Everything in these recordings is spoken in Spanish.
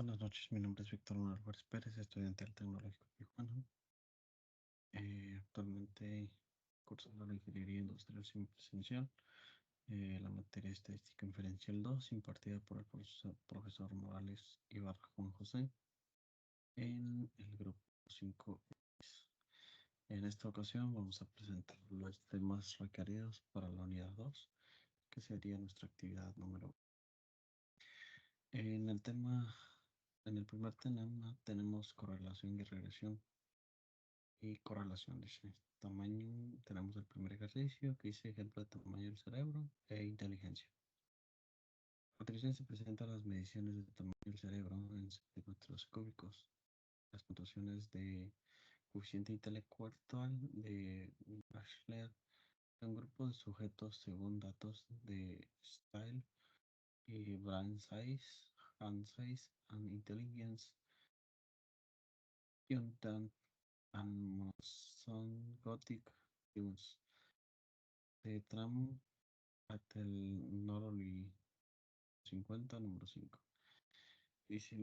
Buenas noches, mi nombre es Víctor Manuel Juárez Pérez, estudiante del Tecnológico de Tijuana. Actualmente cursando la Ingeniería Industrial Semipresencial, la materia Estadística Inferencial 2, impartida por el profesor Morales Ibarra Juan José, en el grupo 5. En esta ocasión vamos a presentar los temas requeridos para la unidad 2, que sería nuestra actividad número 1. En el tema, en el primer tema tenemos correlación y regresión. Y correlación, dice. Tamaño, tenemos el primer ejercicio que dice ejemplo de tamaño del cerebro e inteligencia. A continuación se presentan las mediciones de tamaño del cerebro en centímetros cúbicos. Las puntuaciones de coeficiente intelectual de Bachelor de un grupo de sujetos según datos de Style y Brain Size, Hand Size and Intelligence, Pyongyang and Monson Gothic Tunes. De Tram el Noroli 50, número 5. Dice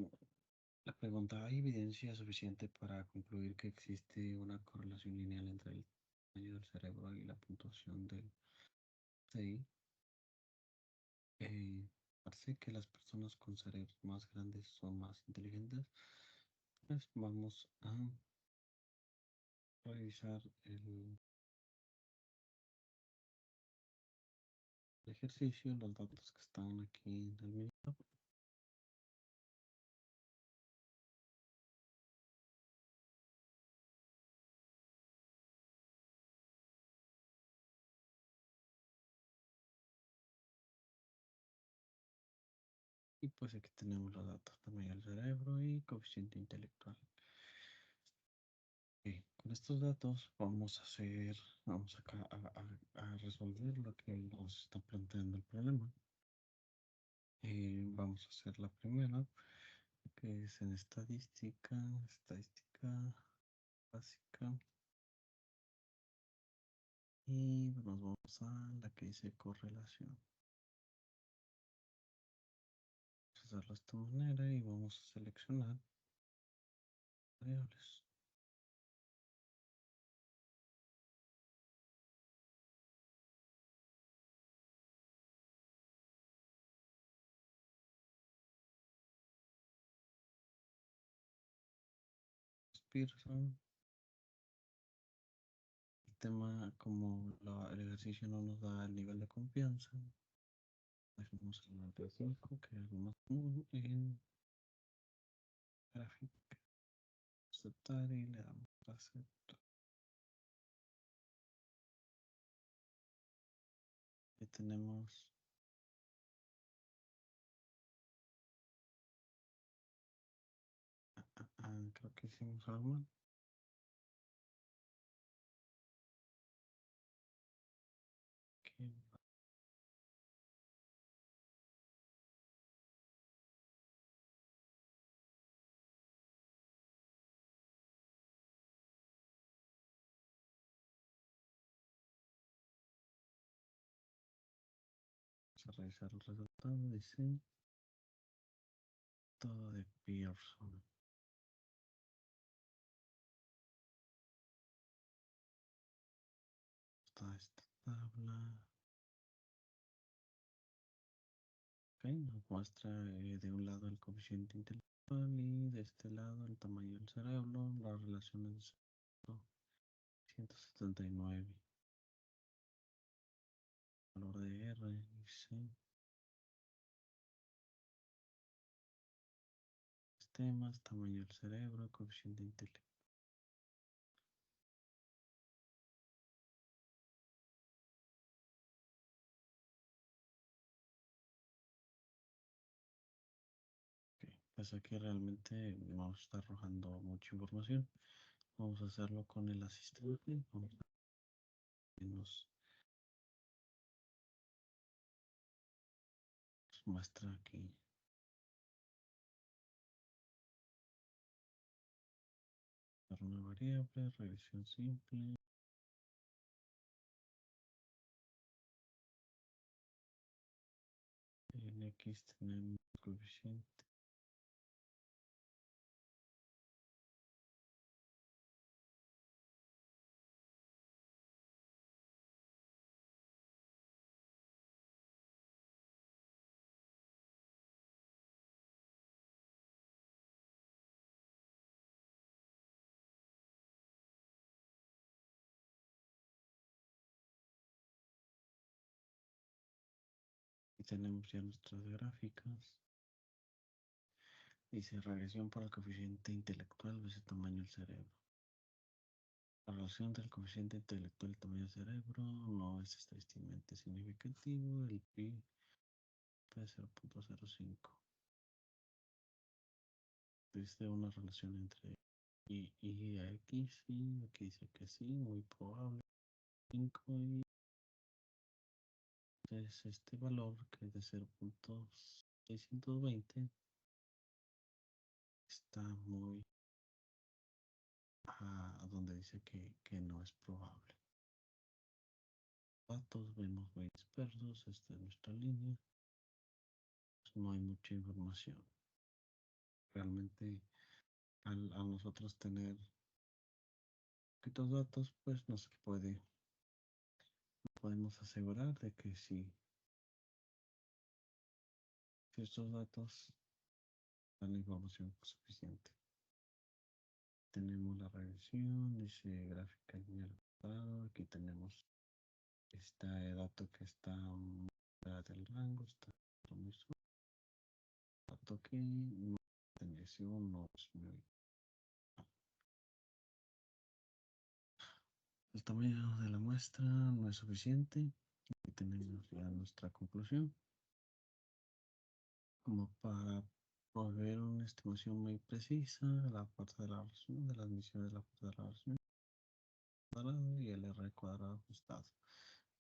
la pregunta: ¿hay evidencia suficiente para concluir que existe una correlación lineal entre el tamaño del cerebro y la puntuación del CI? Parece que las personas con cerebros más grandes son más inteligentes. Pues vamos a revisar el ejercicio, los datos que están aquí en el minuto. Y pues aquí tenemos los datos: tamaño del cerebro y coeficiente intelectual. Ok, con estos datos vamos acá a resolver lo que nos está planteando el problema. Vamos a hacer la primera, que es en estadística básica. Y nos vamos a la que dice correlación. Vamos a hacerlo de esta manera y vamos a seleccionar variables. Pearson. El tema, como el ejercicio no nos da el nivel de confianza, dejamos el 95, que es lo más común en gráfica. Aceptar y le damos a aceptar. Y tenemos creo que hicimos algo mal. Okay. Vamos a revisar el resultado. Dice todo de Pearson. Está esta tabla. Okay, nos muestra de un lado el coeficiente intelectual y de este lado el tamaño del cerebro, las relaciones de 179. Valor de R, dice sistemas, tamaño del cerebro, coeficiente intelectual. Okay, pues aquí realmente nos está arrojando mucha información. Vamos a hacerlo con el asistente. Vamos a que nos muestra aquí una variable, revisión simple. En X tenemos coeficiente tenemos ya nuestras gráficas. Dice regresión por el coeficiente intelectual veces tamaño del cerebro. La relación del coeficiente intelectual y tamaño del cerebro no es estadísticamente significativo. El pi puede ser 0.05. Existe una relación entre y x, sí, aquí dice que sí, muy probable. 5 y entonces este valor que es de 0.620 está muy a donde dice que no es probable. Datos, vemos muy dispersos, esta es nuestra línea, pues no hay mucha información. Realmente al nosotros tener poquitos datos, pues no se puede, podemos asegurar de que si estos datos dan la información suficiente. Tenemos la regresión, dice gráfica lineal cuadrado, aquí tenemos este dato que está fuera del rango, está muy suave, dato que no tiene no es muy. El tamaño de la muestra no es suficiente. Aquí tenemos ya nuestra conclusión. Como para proveer una estimación muy precisa, la fuerza de la relación de las misiones de la fuerza de la relación cuadrado y el R cuadrado ajustado.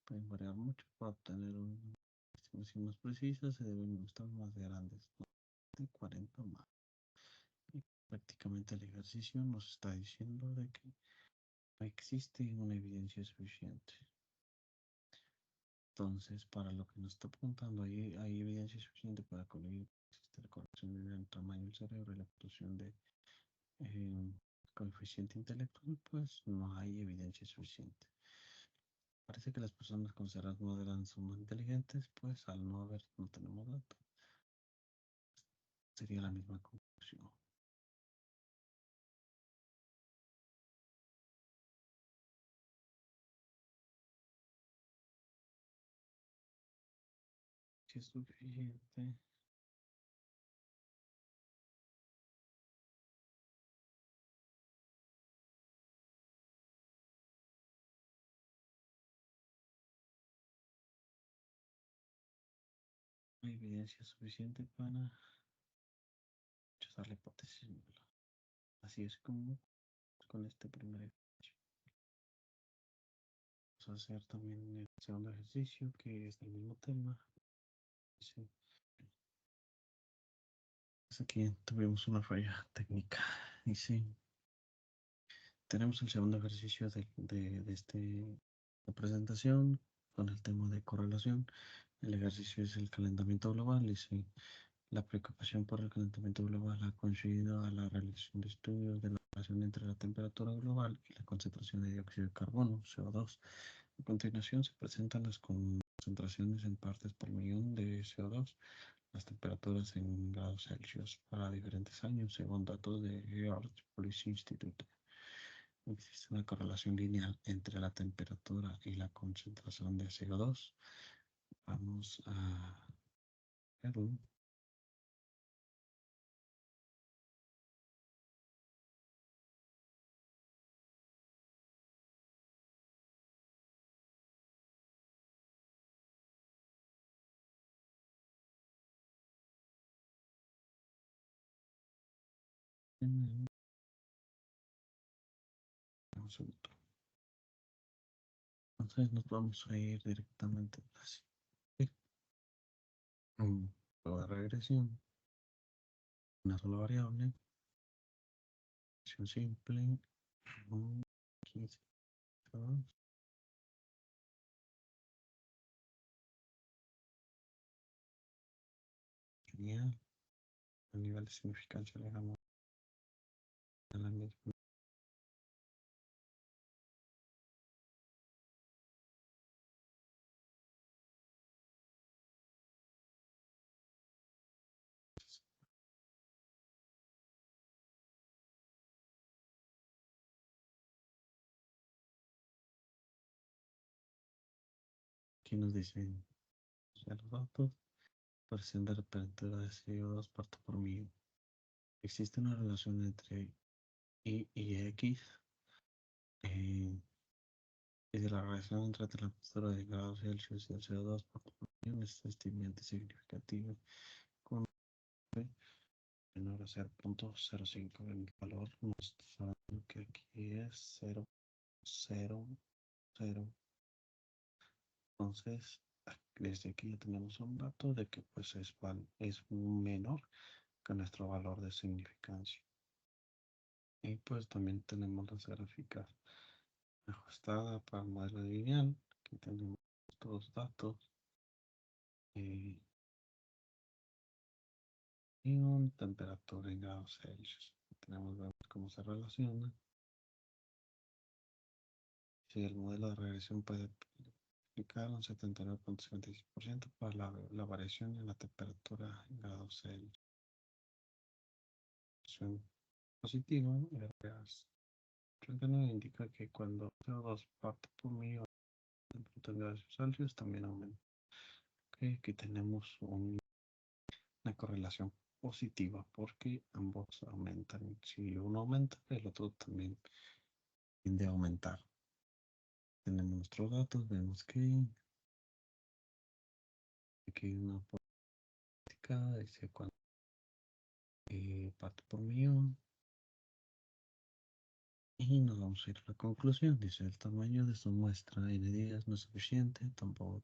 Pueden variar mucho para obtener una estimación más precisa, se deben mostrar más grandes, ¿no? De 40 más. Y prácticamente el ejercicio nos está diciendo de que no existe una evidencia suficiente. Entonces, para lo que nos está preguntando, ¿hay evidencia suficiente para concluir que existe la correlación entre el tamaño del cerebro y la producción de coeficiente intelectual? Pues no hay evidencia suficiente. Parece que las personas con cerebros no grandes son más inteligentes, pues al no haber, no tenemos datos. Sería la misma conclusión. Si es suficiente. Hay evidencia suficiente para rechazar la hipótesis nula. Así es como con este primer ejercicio. Vamos a hacer también el segundo ejercicio, que es del mismo tema. Sí. Pues aquí tuvimos una falla técnica. Y sí, tenemos el segundo ejercicio de esta presentación con el tema de correlación. El ejercicio es el calentamiento global y sí, la preocupación por el calentamiento global ha coincidido a la realización de estudios de la relación entre la temperatura global y la concentración de dióxido de carbono, CO2. A continuación se presentan las concentraciones en partes por millón de CO2, las temperaturas en grados Celsius para diferentes años, según datos de Earth Policy Institute. Existe una correlación lineal entre la temperatura y la concentración de CO2. Vamos a verlo. Un segundo. Entonces nos vamos a ir directamente así. Un juego de regresión, una sola variable, regresión simple, 15, genial. A nivel de significancia le dejamos a la misma. Aquí nos dicen los datos. presión de temperatura de CO2 parto por mil. Existe una relación entre I y X. eh, y de la relación entre la temperatura de grados Celsius y el CO2 parto por millón es estadísticamente significativa, con P menor a 0.05. El valor nos está dando que aquí es 0.00. Entonces, desde aquí ya tenemos un dato de que pues es menor que nuestro valor de significancia. Y pues también tenemos las gráficas ajustadas para el modelo lineal. Aquí tenemos los datos eh, y una temperatura en grados Celsius. Tenemos ver cómo se relaciona. Si el modelo de regresión puede explicar un 79.56% para la variación en la temperatura en grados Celsius. Positiva, gracias. 39 indica que cuando CO2 parte por millón de grados Celsius también aumenta. Okay, aquí tenemos una correlación positiva porque ambos aumentan. Si uno aumenta, el otro también tiende a aumentar. Tenemos nuestros datos, vemos que aquí hay una política, dice cuando parte por millón. Y nos vamos a ir a la conclusión. Dice el tamaño de su muestra n días no es suficiente, tampoco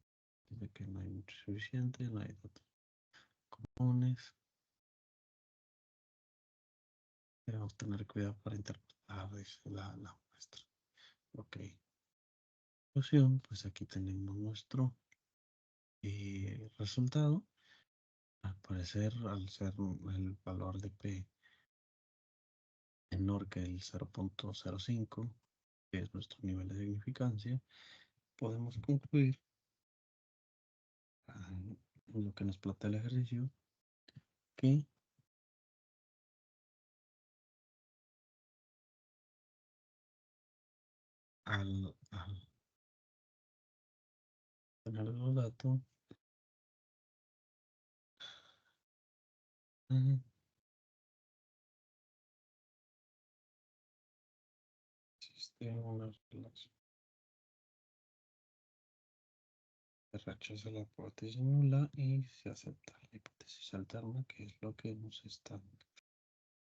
dice que no hay mucho suficiente, no hay datos comunes. Debemos tener cuidado para interpretar la muestra. Ok. Conclusión, pues aquí tenemos nuestro resultado. Al parecer, al ser el valor de P menor que el 0.05, que es nuestro nivel de significancia, podemos concluir en lo que nos plantea el ejercicio que al tener los datos, existe una relación. Se rechaza la hipótesis nula y se acepta la hipótesis alterna, que es lo que nos están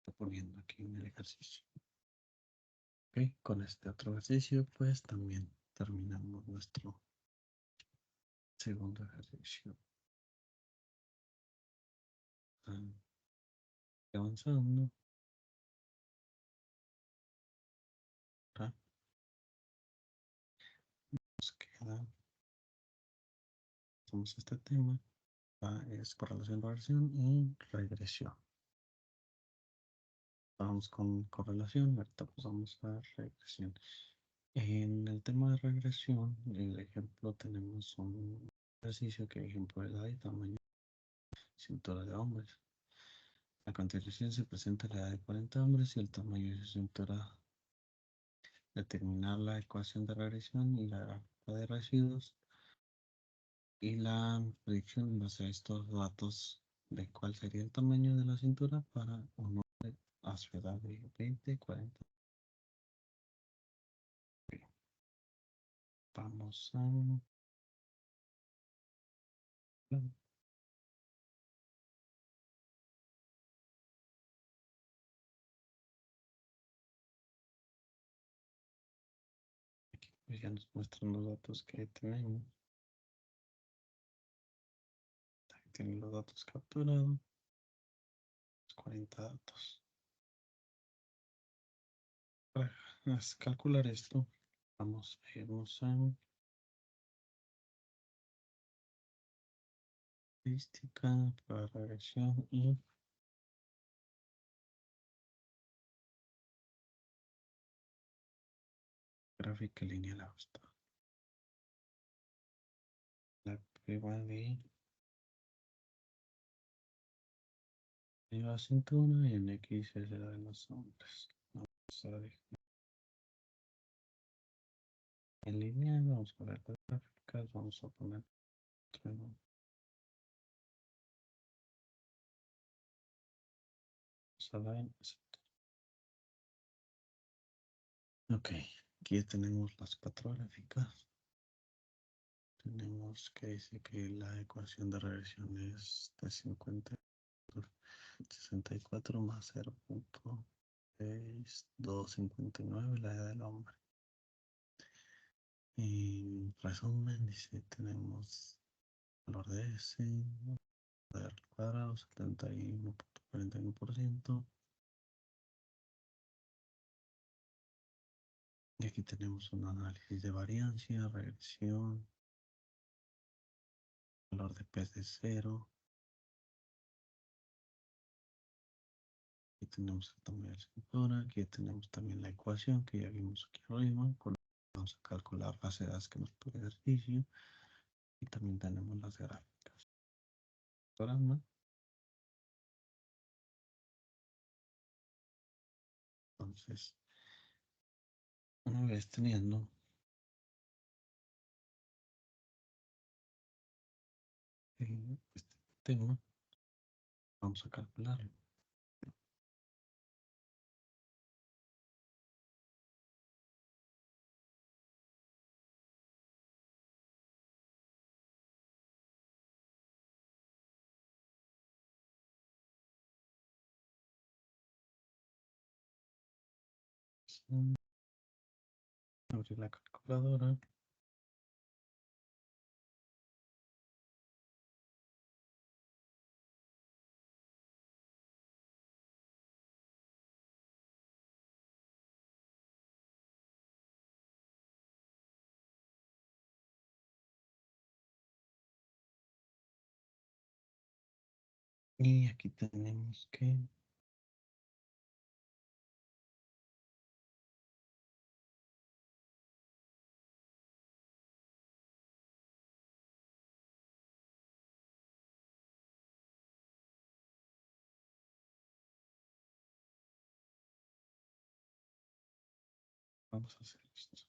proponiendo aquí en el ejercicio. Ok, con este otro ejercicio, pues también terminamos nuestro segundo ejercicio. Avanzando. Ahora nos queda, hacemos este tema, es correlación, reversión y regresión. Vamos con correlación, ahorita pues vamos a regresión. En el tema de regresión, el ejemplo tenemos un ejercicio que ejemplo de edad y tamaño cintura de hombres. A continuación se presenta la edad de 40 hombres y el tamaño de su cintura. Determinar la ecuación de regresión y la gráfica de residuos y la predicción en base a estos datos de cuál sería el tamaño de la cintura para un hombre a su edad de 20, 40. Vamos a... Aquí pues ya nos muestran los datos que tenemos. Aquí tienen los datos capturados. 40 datos. Para calcular esto, vamos a irnos a estadística para regresión y gráfica lineal ajustada. La prueba de la cintura y en X es la de los hombres. Vamos a ver en línea, vamos a ver las gráficas, vamos a poner vamos a ver. Ok, aquí tenemos las cuatro gráficas. Tenemos que dice que la ecuación de regresión es de 64 más 0.6259, la edad del hombre. En resumen, dice, tenemos valor de S, al cuadrado, 71.41%. Y aquí tenemos un análisis de variancia, regresión, valor de P de 0. Aquí tenemos el tamaño de la cintura, aquí tenemos también la ecuación que ya vimos aquí arriba. Vamos a calcular las edades que nos pide el ejercicio. Y también tenemos las gráficas. Programa. Entonces, una vez teniendo este tema, vamos a calcularlo. Abrir la calculadora. Y aquí tenemos que vamos a hacer esto.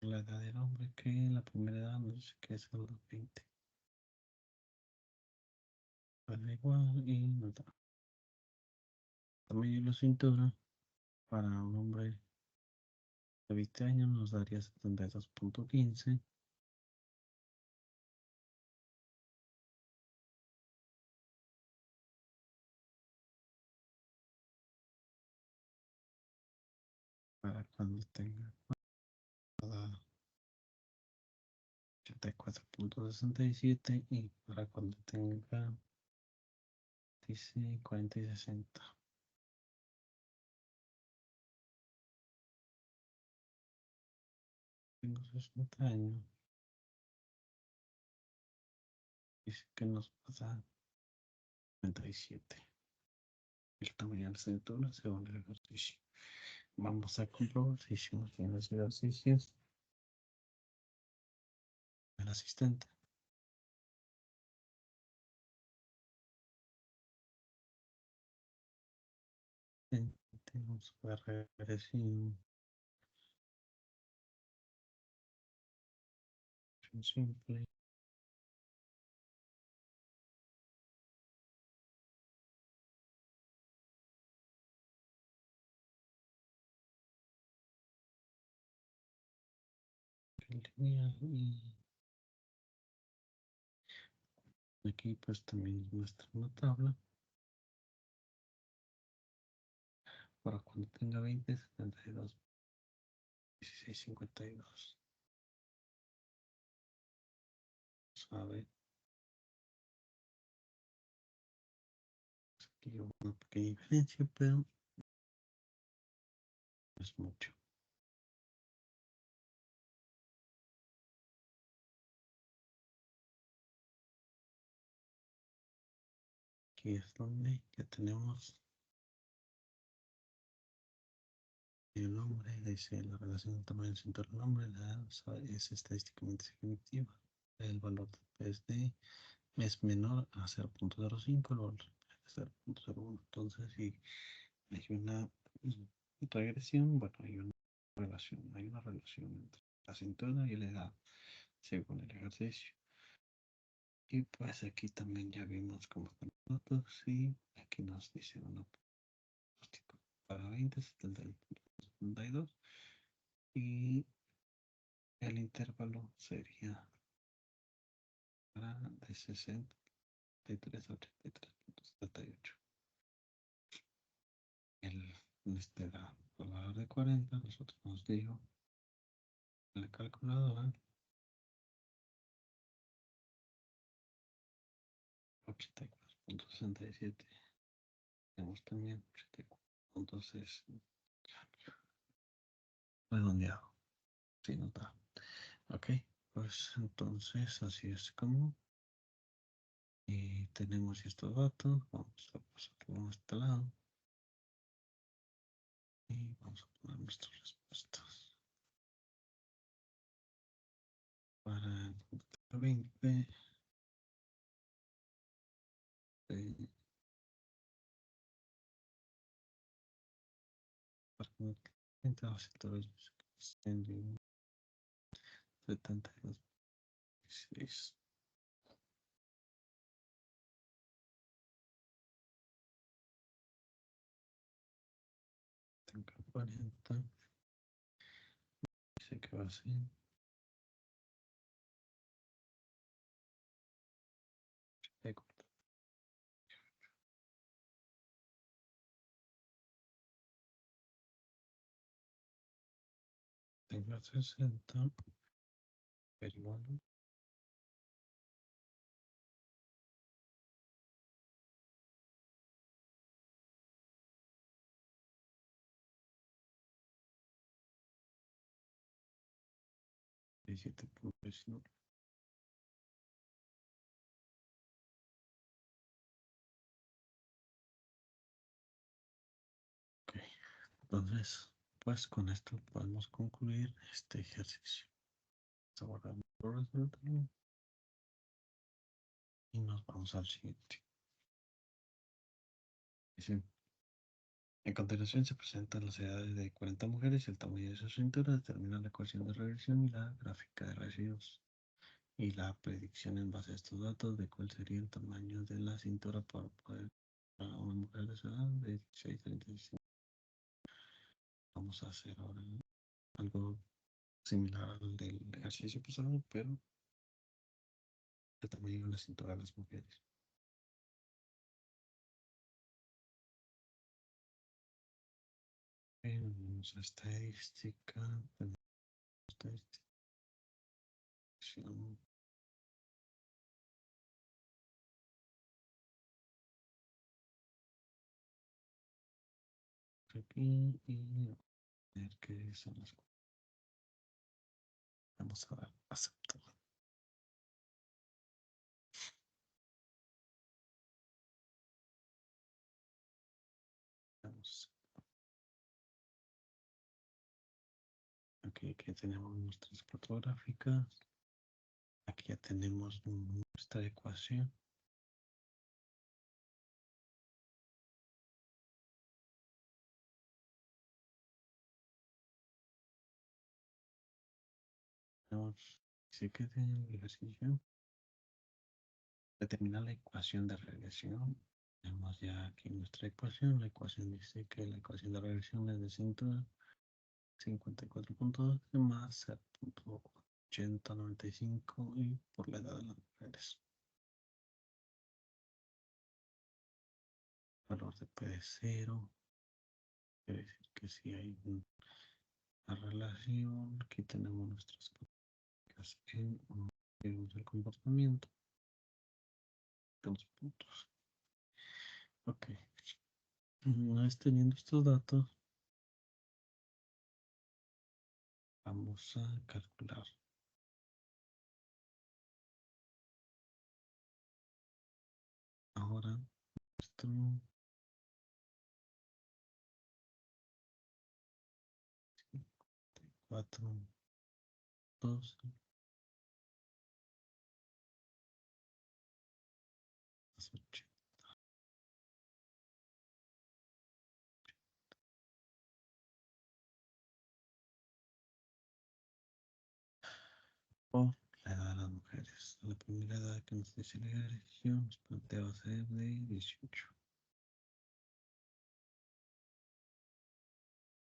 La edad del hombre, que la primera edad no sé qué es a los 20. Vale igual y nos da. Tamaño de la cintura para un hombre de 20 años nos daría 72.15. Para cuando tenga 84.67 y para cuando tenga, dice 40 y 60. Tengo 60 años. Dice que nos pasa 37. El tamaño de la cintura según el ejercicio. Vamos a comprobar si hicimos bien los ejercicios. El asistente. Tenemos la regresión simple. Lineal y aquí pues también muestra una tabla para cuando tenga 20, 72, 16, 52. Vamos a ver, aquí hay una pequeña diferencia, pero no es mucho. Aquí es donde ya tenemos El nombre dice la relación del tamaño del centro del nombre es estadísticamente significativa. El valor de PSD es menor a 0.05, el valor de cero punto cero uno. Entonces, si hay una regresión, bueno, hay una relación entre la cintura y la edad según el ejercicio. Y pues aquí también ya vimos cómo están los datos y aquí nos dice un pronóstico para 20, 72 y el intervalo sería para de 63 a 83.78. Este da el valor de 40, nosotros nos dijo en la calculadora 84.67. Tenemos también 84.6 redondeado. Sí, nos da. Ok, pues entonces así es como. Y tenemos estos datos. Vamos a pasarlo a este lado. Y vamos a poner nuestras respuestas. Para el 20, para el 20 va a ser todo 72, 16. Tengo 40. Dice que va a ser. Tengo 60. Peruano. Diecisiete punto 19. Ok, entonces, pues con esto podemos concluir este ejercicio. Vamos a guardar y nos vamos al siguiente. Dice, en continuación se presentan las edades de 40 mujeres y el tamaño de su cintura determina la ecuación de regresión y la gráfica de residuos. Y la predicción en base a estos datos de cuál sería el tamaño de la cintura para poder para una mujer de su edad de 16 a 35. Vamos a hacer ahora algo similar al del ejercicio pasado, pero el tamaño de la cintura de las mujeres. Tenemos estadística, tenemos estadística, aquí y ver qué son las cosas. Vamos a dar aceptar. Vamos. Aquí tenemos nuestras fotográficas. Aquí ya tenemos nuestra ecuación. Dice que el ejercicio determina la ecuación de regresión. Tenemos ya aquí nuestra ecuación. La ecuación dice que la ecuación de regresión es de 54.12 más 0.8095 y por la edad de las mujeres. Valor de P de 0. Quiere decir que si hay una relación, aquí tenemos nuestras prácticas en el comportamiento. Los puntos. Ok. Una vez teniendo estos datos, vamos a calcular. Ahora, nuestro 4, 12, más 8. Por la edad de las mujeres. La primera edad que nos dice la elección nos plantea ser de 18.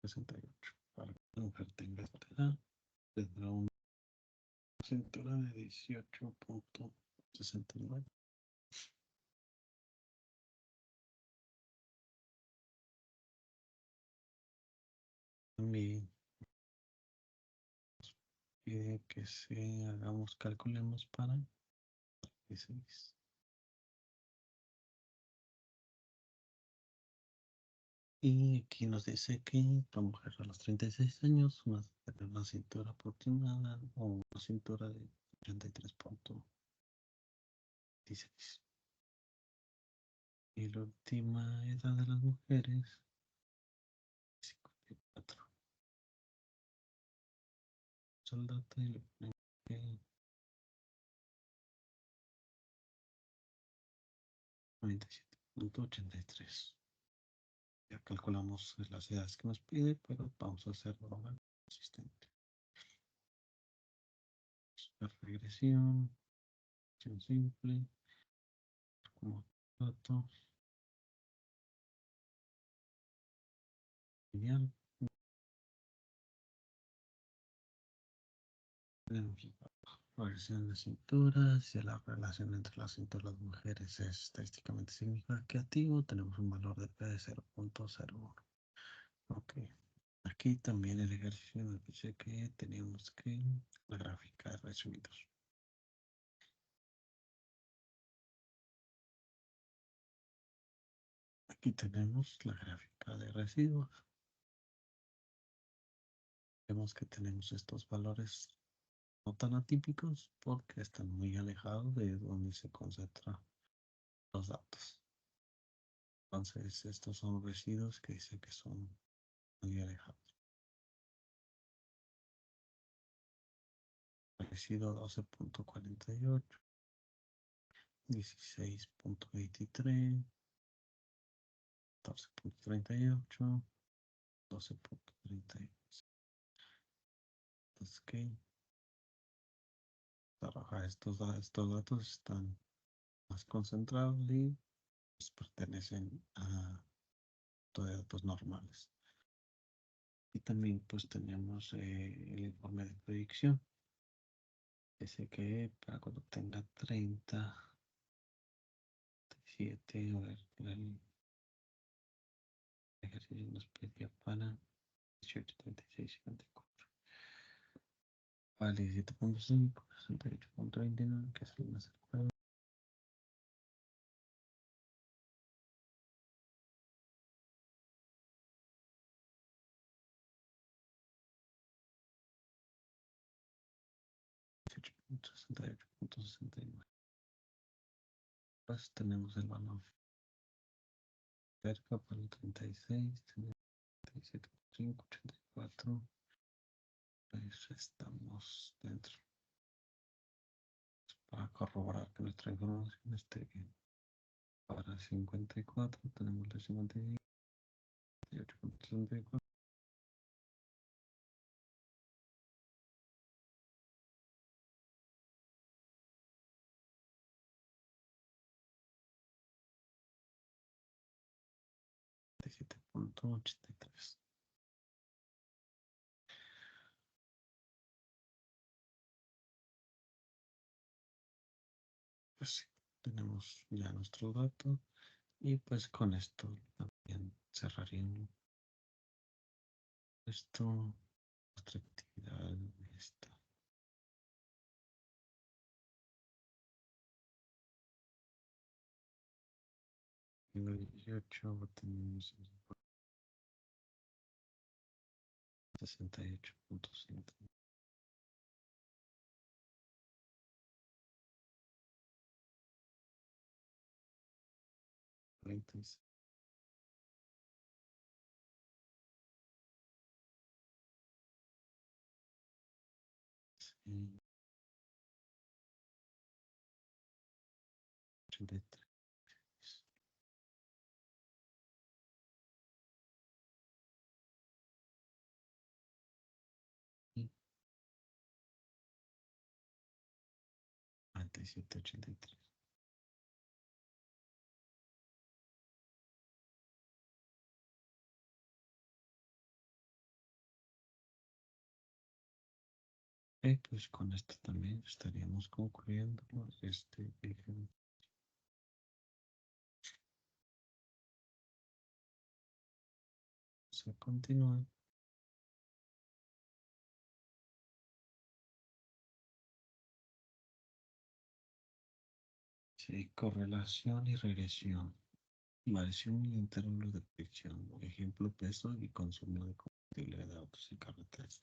68. Para que la mujer tenga esta edad, tendrá una cintura de 18.69. También pide que calculemos para 16. Y aquí nos dice que la mujer a los 36 años va a tener una cintura aproximada o una cintura de 83.16. Y la última edad de las mujeres, 54. Soldado y le ponemos que 97.83. Ya calculamos las edades que nos pide, pero vamos a hacerlo más consistente. La regresión simple, como dato, genial. Tenemos la regresión de cinturas y la relación entre las cinturas y las mujeres es estadísticamente significativo. Tenemos un valor de P de 0.01. Ok. Aquí también el ejercicio nos dice que teníamos que la gráfica de resumidos. Aquí tenemos la gráfica de residuos. Vemos que tenemos estos valores no tan atípicos porque están muy alejados de donde se concentran los datos. Entonces, estos son residuos que dice que son muy alejados. Residuo 12.48, 16.23, 14.38, 12.36. Entonces, que trabajar estos datos están más concentrados y pues, pertenecen a datos normales. Y también pues tenemos el informe de predicción. Dice que para cuando tenga 30, 37, a ver, el ejercicio nos pedía para 18, 36, 54. Vale, 17.5, 68.29, que es el más adecuado. Punto 68.69. Pues tenemos el valor cerca para el 36, 37.5, 84. Pues estamos dentro. Para corroborar que nuestra información esté bien. Para 54 tenemos la 58.64. Punto 83. Pues sí, tenemos ya nuestro dato y pues con esto también cerraríamos esto, nuestra actividad esta. En el 18 tenemos 68.5. 36. 83. Y 47, 83. Pues con esto también estaríamos concluyendo este ejemplo. Se continúa. Sí, correlación y regresión. Variación y intervalo de predicción. Ejemplo, peso y consumo de combustible de autos y carreteras.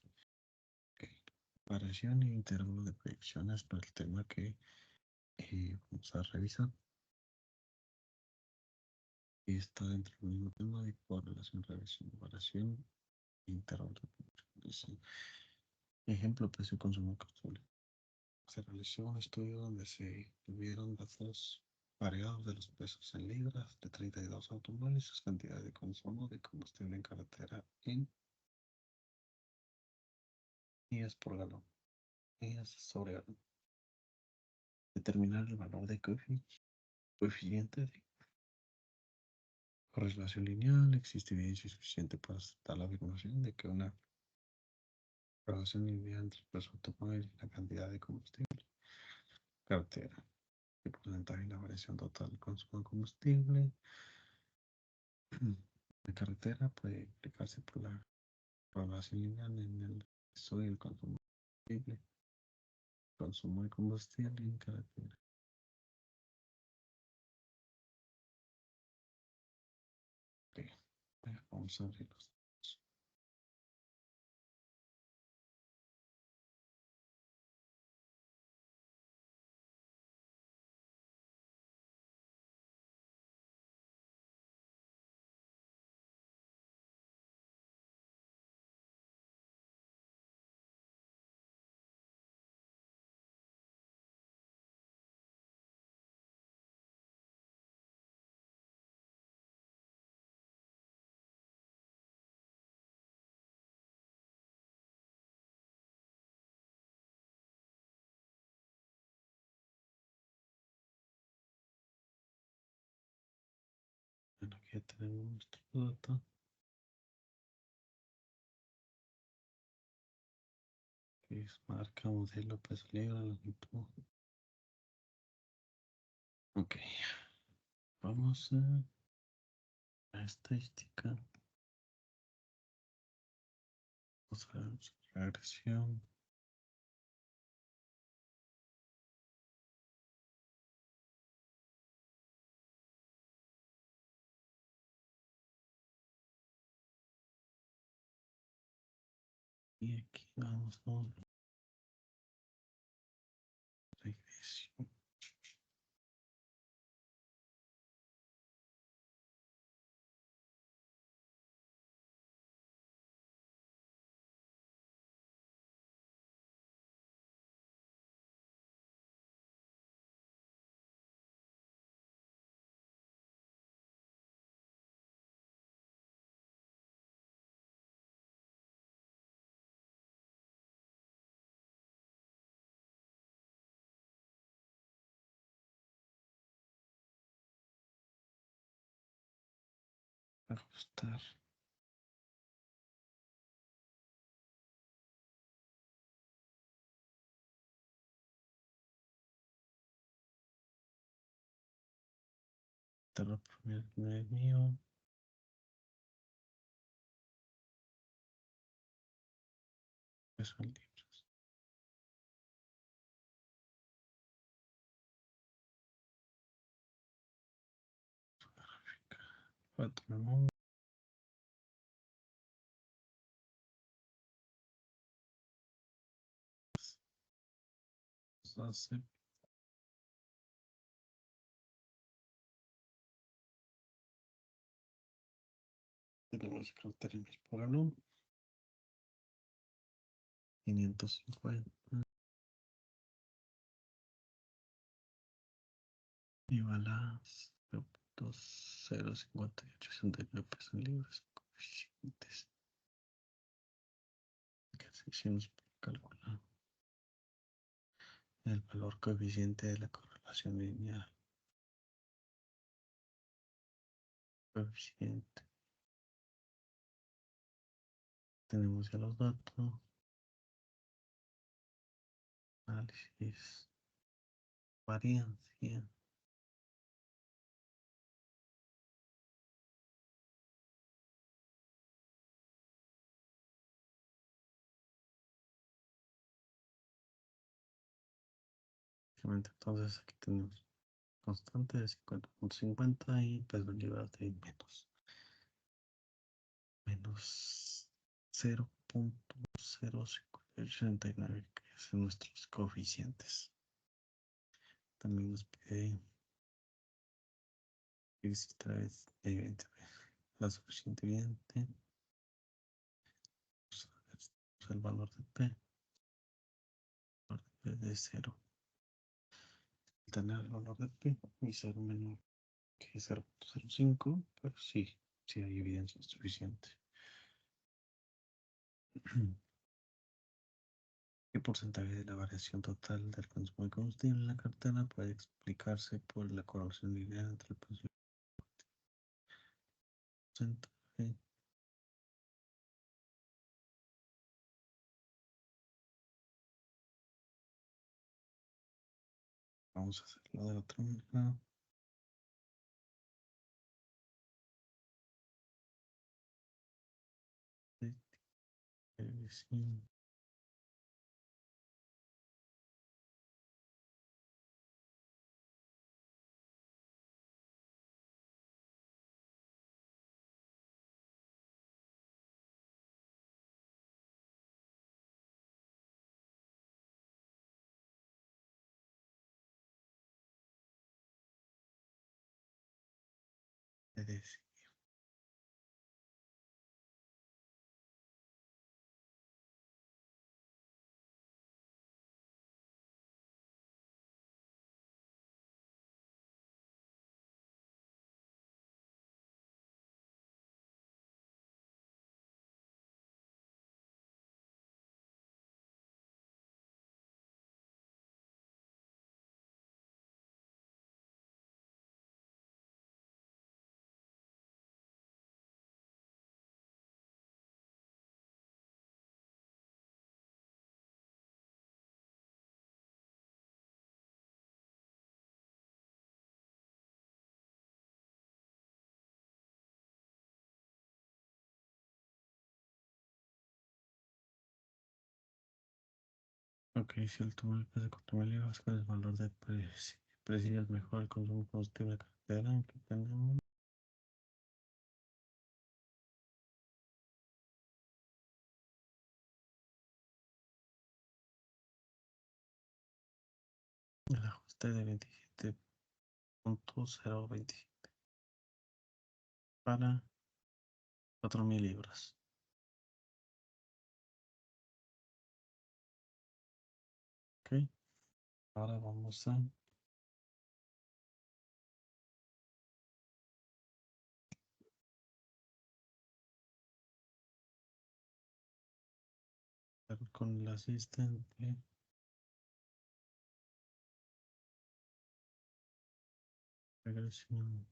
Ok. Variación y intervalo de predicción es el tema que vamos a revisar. Y está dentro del mismo tema de correlación, regresión, variación e intervalo de predicción. Dice, ejemplo, peso y consumo de combustible. Se realizó un estudio donde se tuvieron datos variados de los pesos en libras de 32 automóviles y sus cantidades de consumo de combustible en carretera en millas por galón, millas sobre galón. Determinar el valor de coeficiente de correlación lineal. Existe evidencia suficiente para aceptar la afirmación de que una correlación lineal entre el peso automóvil y la cantidad de combustible en carretera. El porcentaje de la variación total del consumo de combustible en carretera puede explicarse por la correlación lineal en el peso y el consumo de combustible en carretera. Okay. Vamos a abrir los datos. Bueno, aquí ya tenemos nuestro dato. Que es marca, modelo, peso libra, longitud. Ok, vamos a estadística. Vamos a ver regresión. Y aquí vamos a regresión. Ajustar. Terra primer mío. Peso en libras. Patrón. Hace tenemos caracteres por galón. 550. igual a 0.05869 pesos libres coeficientes. ¿Qué secciones para calcular? El valor coeficiente de la correlación lineal. Coeficiente. Tenemos ya los datos. Análisis. Variancia. Entonces aquí tenemos constante de 50.50 y peso libre de menos 0.0589, que son nuestros coeficientes. También nos pide visitar evidentemente la suficiente evidente. El valor de P, de 0. Tener el valor de P y ser menor que 0.05, pero sí, sí hay evidencia suficiente. ¿Qué porcentaje de la variación total del consumo de combustible en la cartera puede explicarse por la correlación lineal entre el precio y el porcentaje? Vamos a hacerlo de otra manera. Sí. Ok, si el tomo el peso de 4.000 libras, ¿cuál es el valor de precio es mejor el consumo de combustible de carretera que tenemos? El ajuste de 27.027 para 4.000 libras. Ok, ahora vamos a ver con el asistente. Regresión.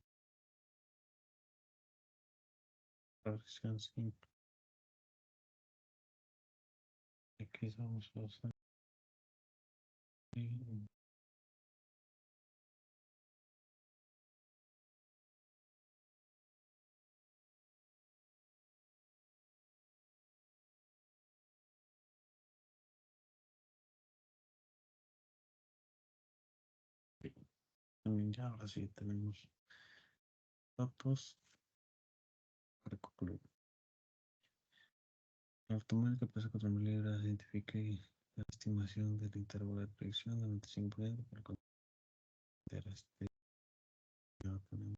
Regresión simple. X vamos a usar. También ya ahora sí tenemos datos para concluir. El automóvil que pesa 4.000 libras identifique la estimación del intervalo de predicción del 95% para considerar este. Ya tenemos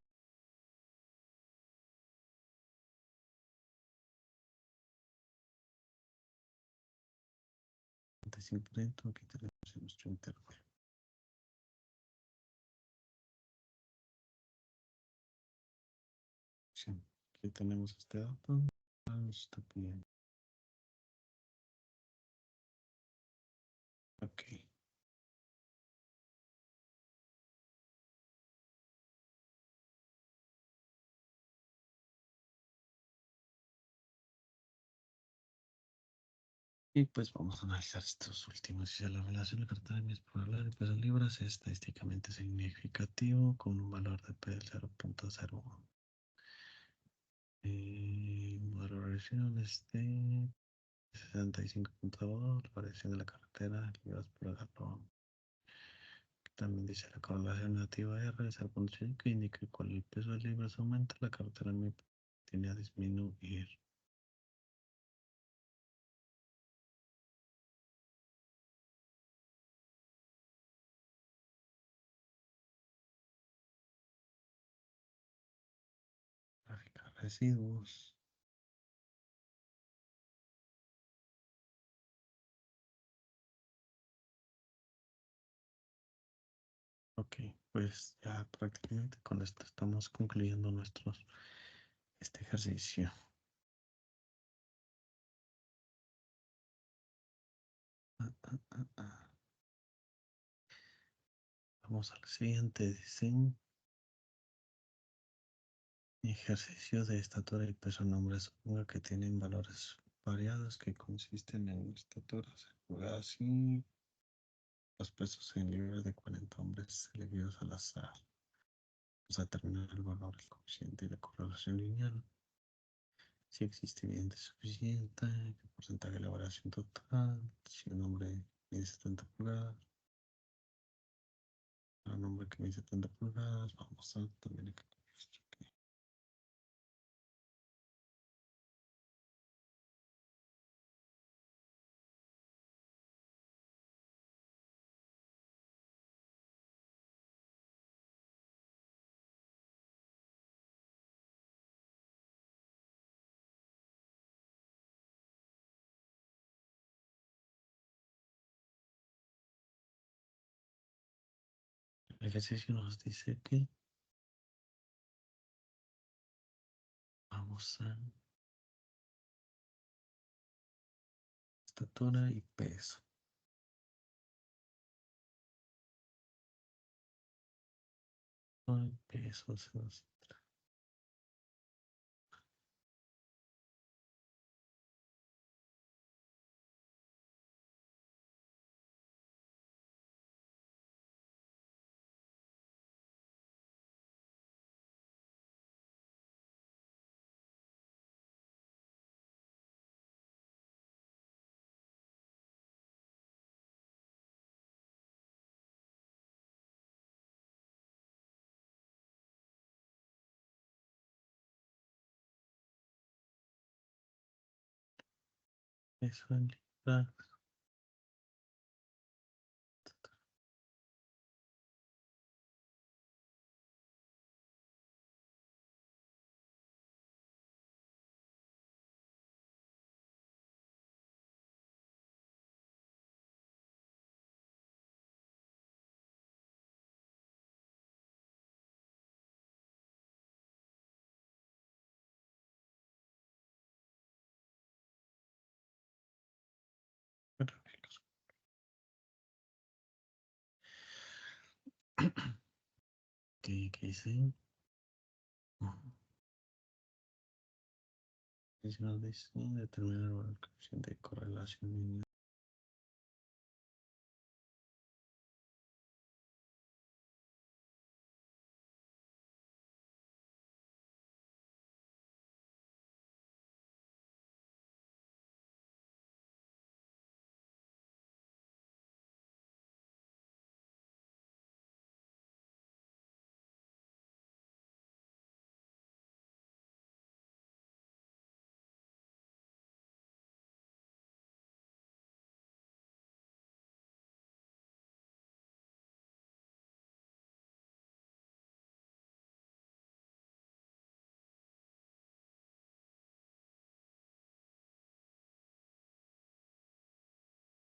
95%, aquí tenemos nuestro intervalo. Aquí tenemos este dato. Nos está pidiendo. Ok. Y pues vamos a analizar estos últimos. Dice la relación de cartera de mis poblares y peso en libras es estadísticamente significativo con un valor de P del 0.01. Modelo de variación es de 65.2, la variación de la cartera, libras por galón. También dice la correlación negativa R es 0.5 que indica que cuando el peso de libras aumenta, la cartera MIP tiene a disminuir. Gráfica residuos. Ok, pues ya prácticamente con esto estamos concluyendo este ejercicio. Ah, ah, ah, ah. Vamos al siguiente. Dice ejercicio de estatura y peso en hombres. Suponga que tienen valores variados que consisten en estaturas en pulgadas y los pesos en libras de 40 hombres elegidos al azar. Vamos a determinar el valor del coeficiente y la correlación lineal. Si existe evidencia suficiente, qué porcentaje de elaboración total, si un hombre mide 70 pulgadas, para un hombre que mide 70 pulgadas, vamos a también aquí. El ejercicio nos dice que vamos a estatura y peso. Ay, peso, peso en libras. ¿Qué dice? Si nos dice determinar el coeficiente de correlación lineal.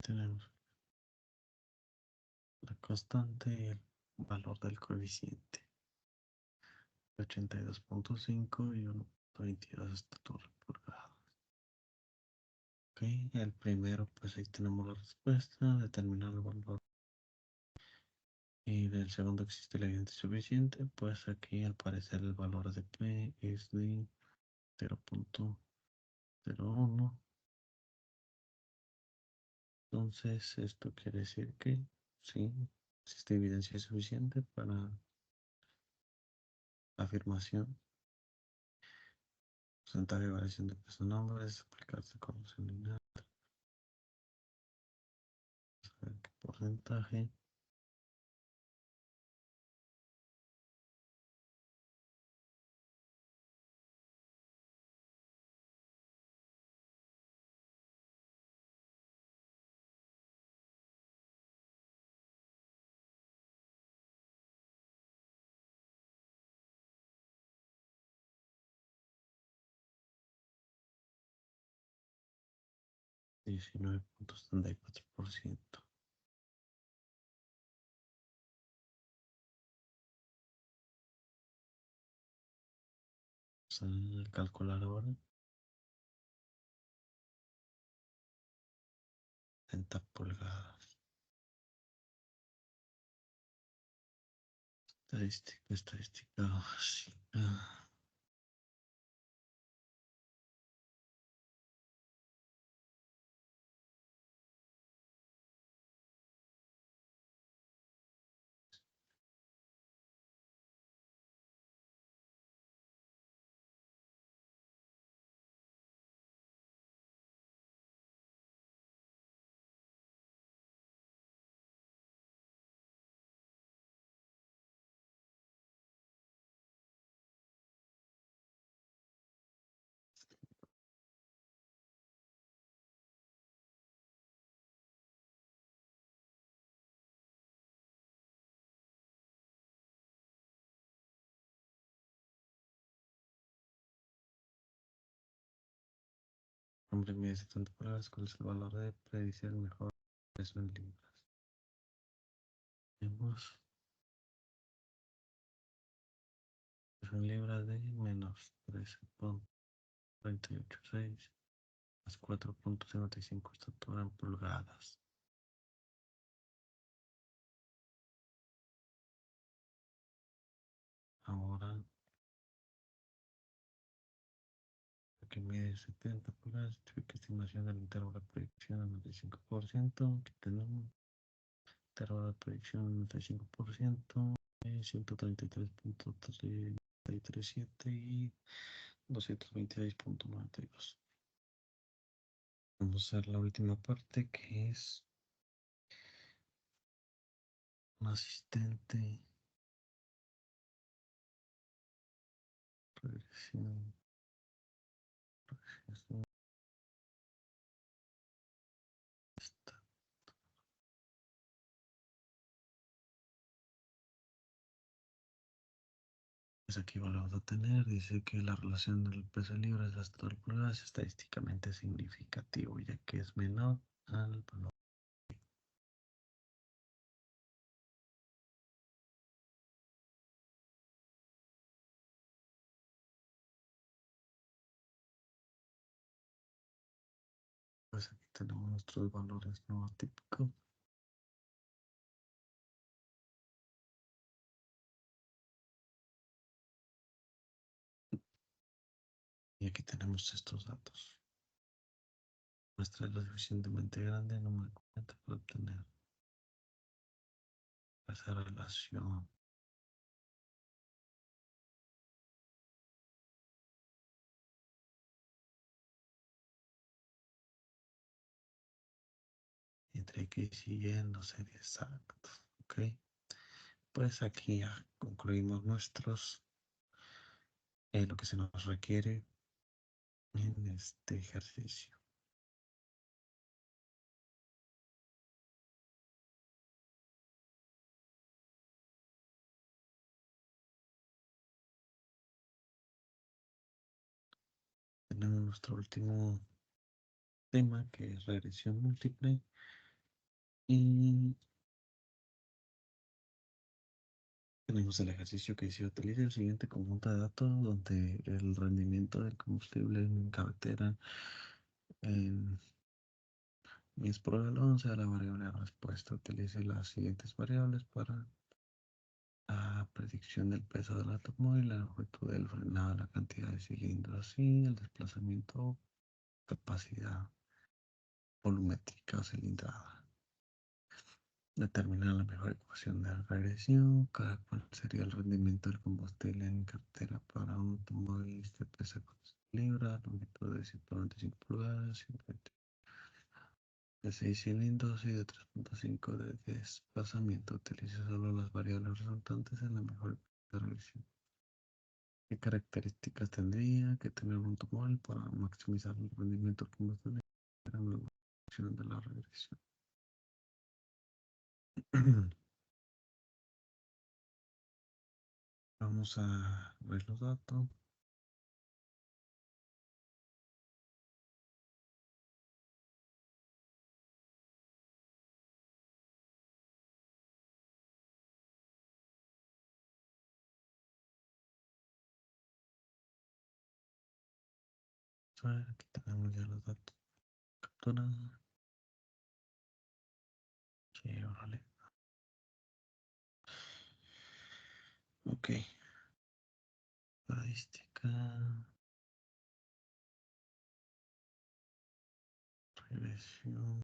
Tenemos la constante y el valor del coeficiente. 82.5 y 1. 22 estatura pulgadas. Ok, el primero, pues ahí tenemos la respuesta, determinar el valor. Y del segundo existe la evidencia suficiente, pues aquí al parecer el valor de P es de 0.01. Entonces esto quiere decir que sí, existe evidencia suficiente para la afirmación. Porcentaje de variación de peso nombres, aplicarse correlación lineal. A ver qué porcentaje. Diecinueve punto setenta y cuatro por ciento. Vamos a calcular ahora. 70 pulgadas. Estadística, estadística básica. Hombre mide 70 pulgadas. ¿Cuál es el valor de predicción mejor peso en libras? Tenemos peso en libras de menos 13.386 más 4.55 estatura en pulgadas. Ahora, que mide 70 pulgadas, significa estimación del intervalo de proyección al 95%. Aquí tenemos intervalo de proyección al 95%, 133.337 y 226.92. Vamos a hacer la última parte que es un asistente, proyección, proyección, esta. Pues aquí volvemos a tener, dice que la relación del peso libre de las pulgadas es estadísticamente significativo, ya que es menor al valor. Pues aquí tenemos nuestros valores no atípicos. Y aquí tenemos estos datos. Muestra lo suficientemente grande, no me cuenta para obtener esa relación. Entre X y Y no sería exacto. Ok. Pues aquí ya concluimos lo que se nos requiere en este ejercicio. Tenemos nuestro último tema que es regresión múltiple y tenemos el ejercicio que dice utilice el siguiente conjunto de datos donde el rendimiento del combustible en carretera en es probable 11 a la variable respuesta. Utilice las siguientes variables para la predicción del peso del automóvil, la longitud del frenado, la cantidad de cilindros, así, el desplazamiento, capacidad volumétrica o cilindrada. Determinar la mejor ecuación de regresión, cada cual sería el rendimiento del combustible en cartera para un automóvil que pesa 4 libras, longitud de 195 pulgadas, 120 de 6 cilindros y de 3.5 de desplazamiento. Utilice solo las variables resultantes en la mejor regresión. ¿Qué características tendría que tener un automóvil para maximizar el rendimiento del combustible en la ecuación de la regresión? Vamos a ver los datos. A ver, aquí tenemos ya los datos capturados. Sí, órale. Ok. Estadística. Regresión.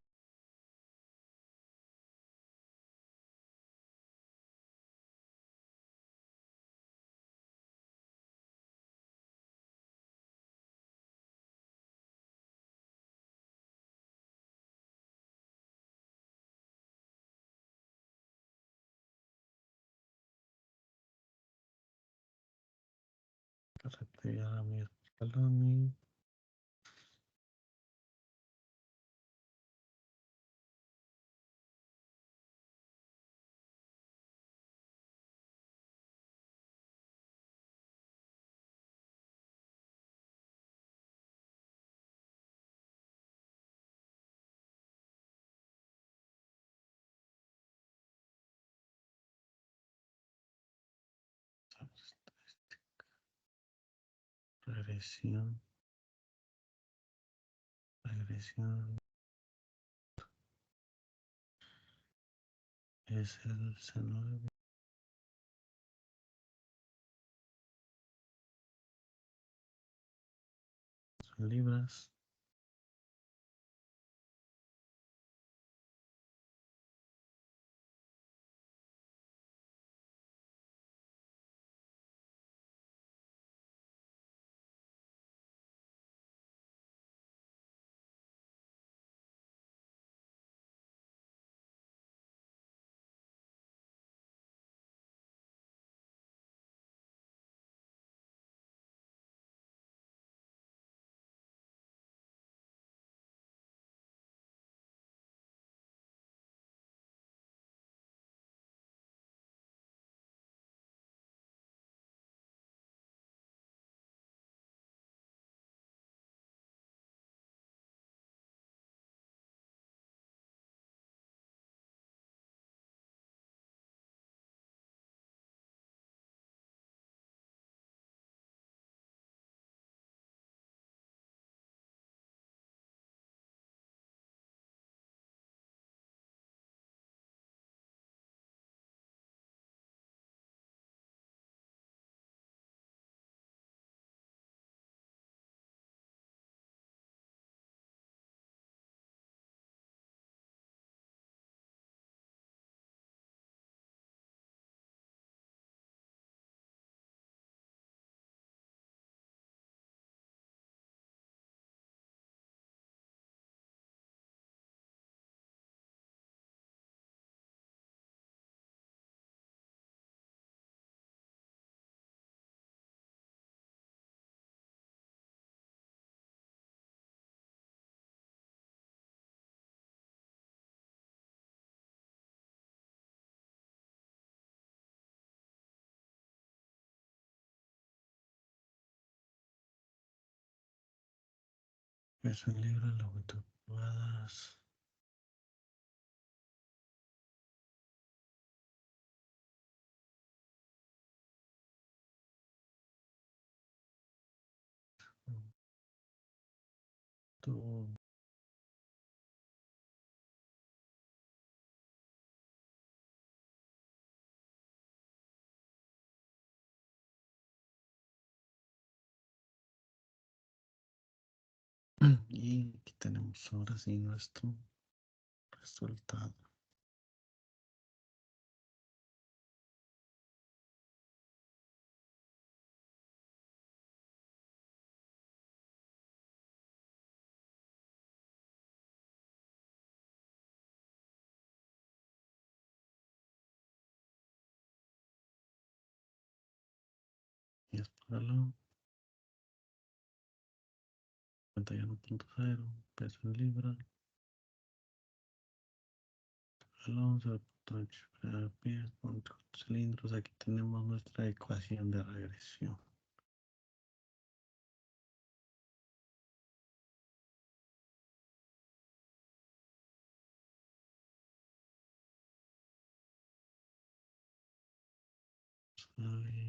Carretera, mi escalón. Regresión. Regresión. Es el C9. Son libras. Peso en libras, longitud pulgadas. esto. Y aquí tenemos ahora sí nuestro resultado. Y espéralo. 51.0 peso en libra. Espéralo, 0.8 pies con cilindros. Aquí tenemos nuestra ecuación de regresión. A ver,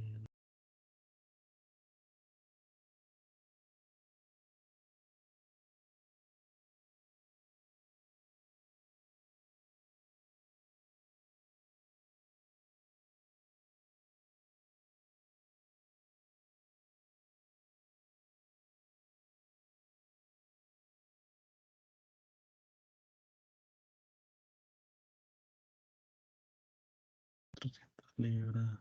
libras.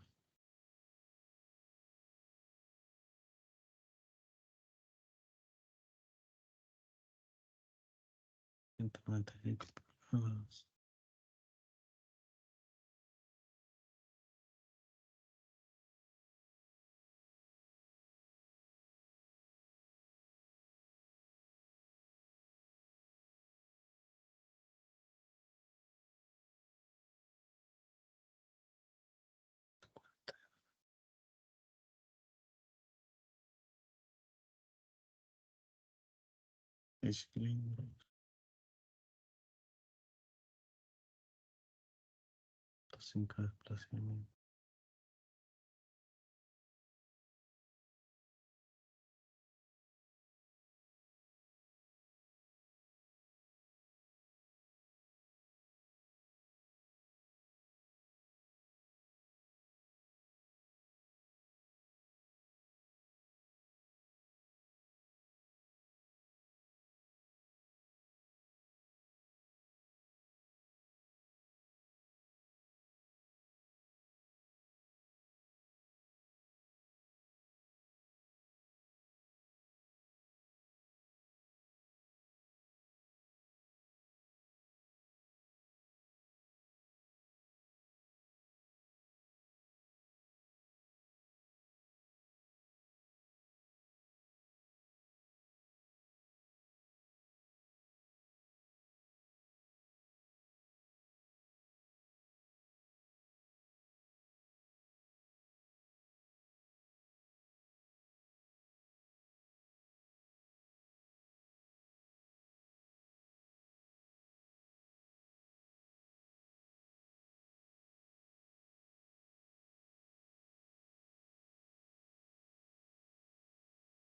195 pulgadas. Cilindros. 5 desplazamientos.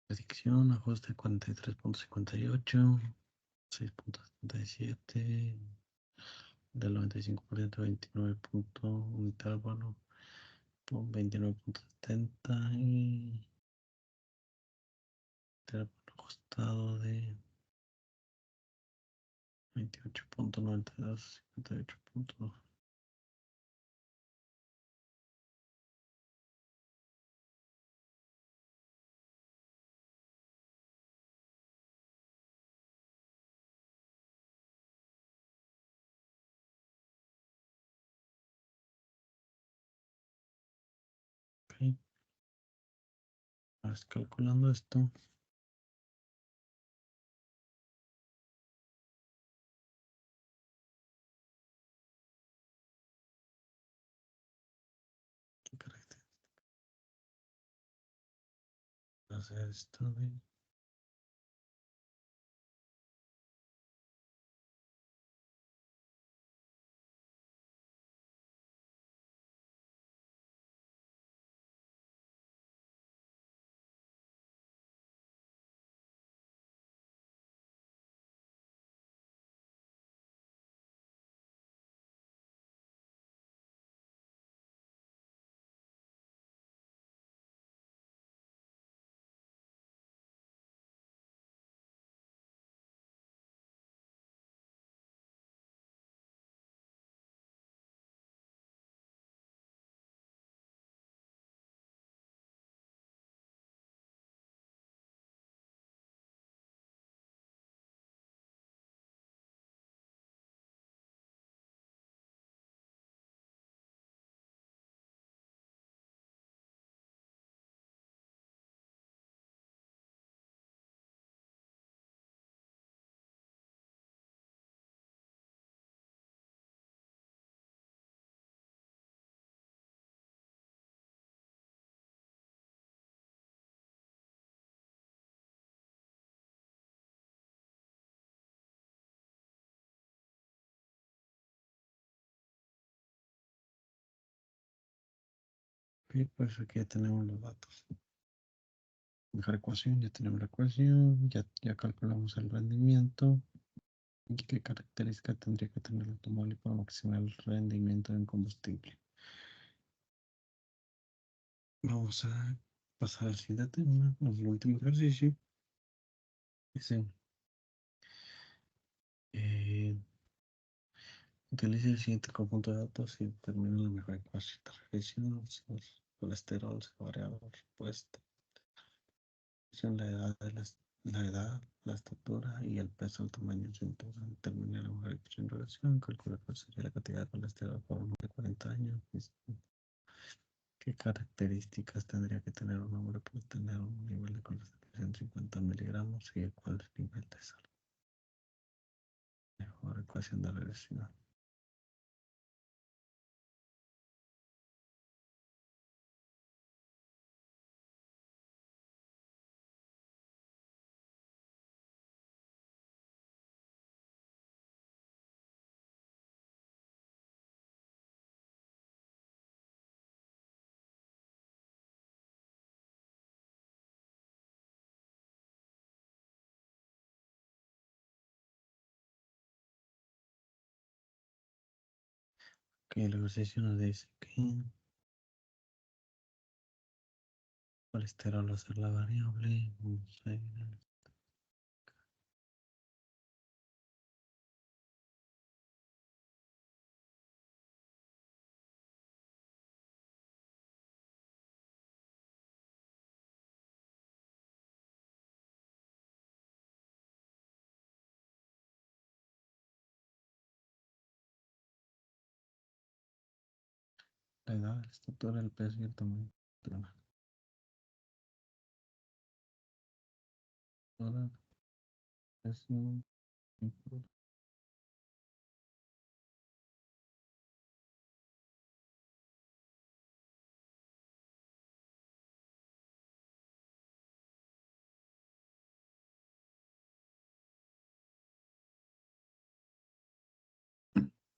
Predicción, ajuste 43.58, 6.77, del 95% 29 punto, un intervalo, 29.70 y intervalo ajustado de 28.92, 58.2. Ok, vas calculando esto. ¿Qué carácter? Hacer esto de pues aquí ya tenemos los datos. Mejor ecuación, ya tenemos la ecuación, ya calculamos el rendimiento. ¿Y qué característica tendría que tener el automóvil para maximizar el rendimiento en combustible? Vamos a pasar al siguiente tema, el último ejercicio. Dice, eh, utilice el siguiente conjunto de datos y determine la mejor ecuación. Triglicéridos, colesterol, variable respuesta. La edad, la edad, la estatura y el peso, el tamaño, cintura. Determina la mejor ecuación en relación. Calcula cuál sería la cantidad de colesterol por uno de 40 años. ¿Qué características tendría que tener un hombre para tener un nivel de colesterol de 150 miligramos y cuál es el nivel de sal? Mejor ecuación de regresión. Que el ejercicio nos dice que colesterol va a ser la variable. Vamos a ir la edad, la estatura, el peso y el tamaño. Ahora, peso,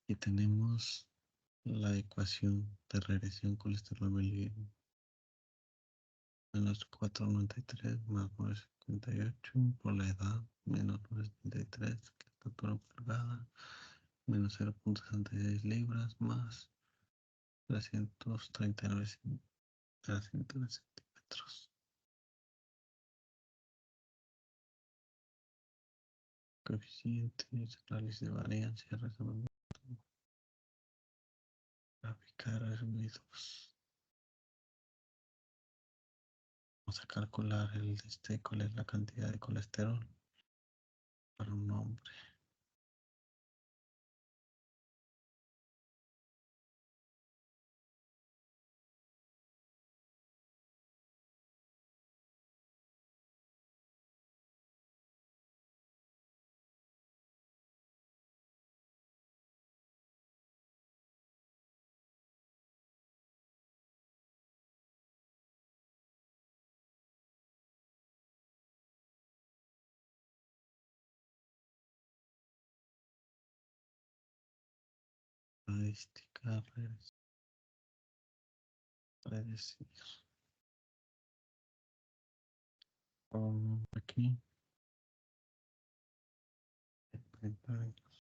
y tenemos la ecuación de regresión colesterol menos 493 más 958 por la edad menos 973 la estatura pulgada menos 0.66 libras más 339 centímetros. Coeficientes, análisis de variancia, resumen gráfica resumidos. Vamos a calcular cuál es la cantidad de colesterol para un hombre. Estadística, predecir. Aquí, 30 años.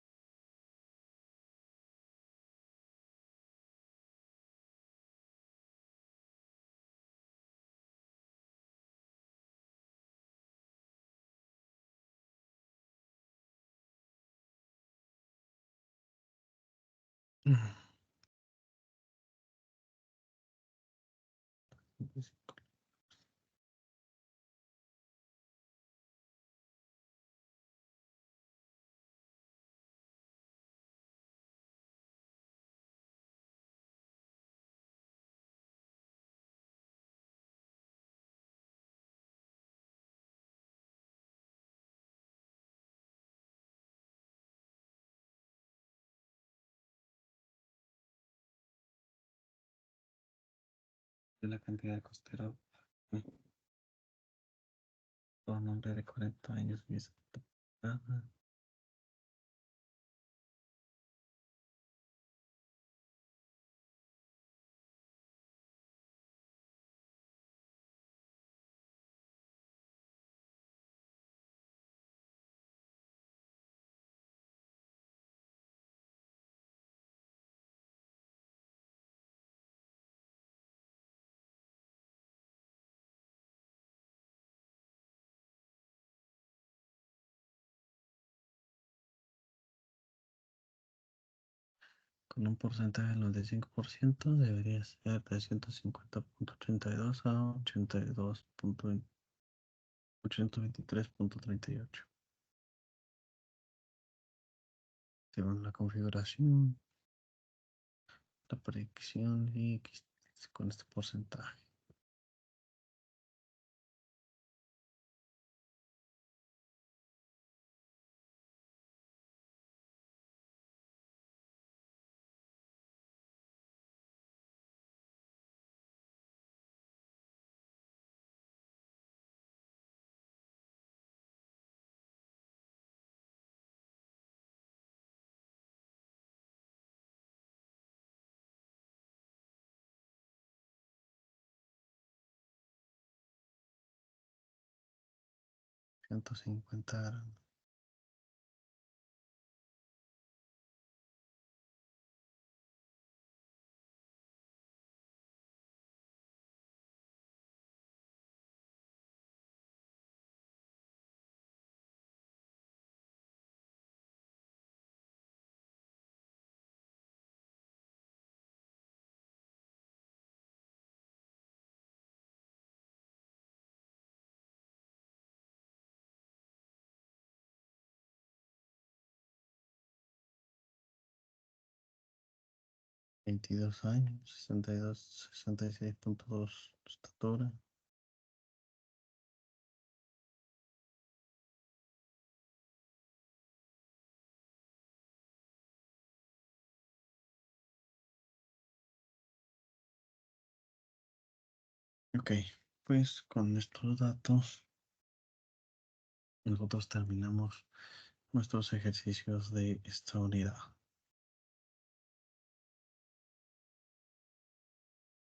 De la cantidad de colesterol por un hombre de 40 años. con un porcentaje del 95% debería ser de 150,82 a 823,38. Según la configuración, la predicción y con este porcentaje. $150. $22, 62, 66,2 estatura. Ok, pues con estos datos nosotros terminamos nuestros ejercicios de esta unidad.